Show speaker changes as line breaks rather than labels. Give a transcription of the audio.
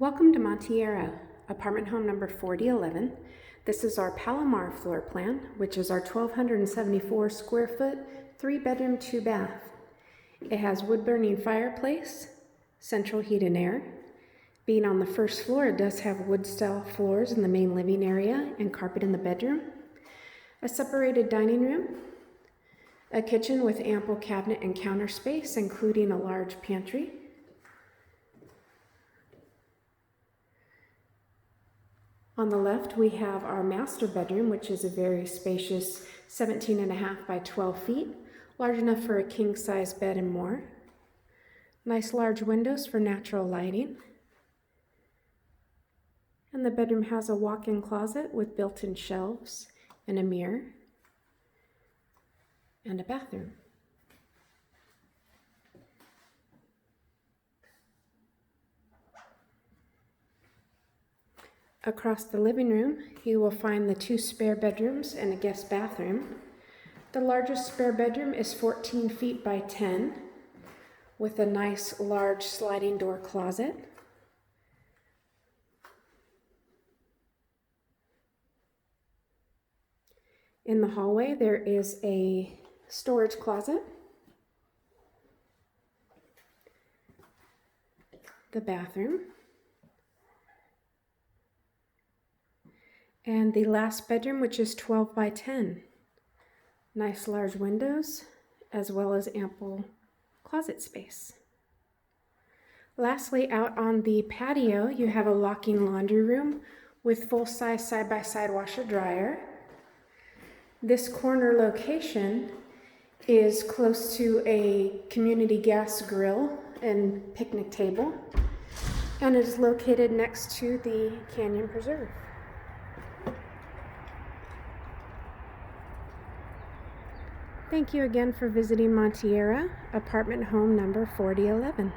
Welcome to Montierra, apartment home number 4011. This is our Palomar floor plan, which is our 1,274 square foot, 3-bedroom, 2-bath. It has wood-burning fireplace, central heat and air. Being on the first floor, it does have wood-style floors in the main living area and carpet in the bedroom. A separated dining room, a kitchen with ample cabinet and counter space, including a large pantry. On the left, we have our master bedroom, which is a very spacious 17.5 by 12 feet, large enough for a king-size bed and more. Nice large windows for natural lighting. And the bedroom has a walk-in closet with built-in shelves and a mirror and a bathroom. Across the living room, you will find the 2 spare bedrooms and a guest bathroom. The largest spare bedroom is 14 feet by 10 with a nice large sliding door closet. In the hallway, there is a storage closet, the bathroom, and the last bedroom, which is 12 by 10. Nice large windows, as well as ample closet space. Lastly, out on the patio, you have a walk-in laundry room with full-size side-by-side washer-dryer. This corner location is close to a community gas grill and picnic table, and it is located next to the Canyon Preserve. Thank you again for visiting Montierra, apartment home number 4011.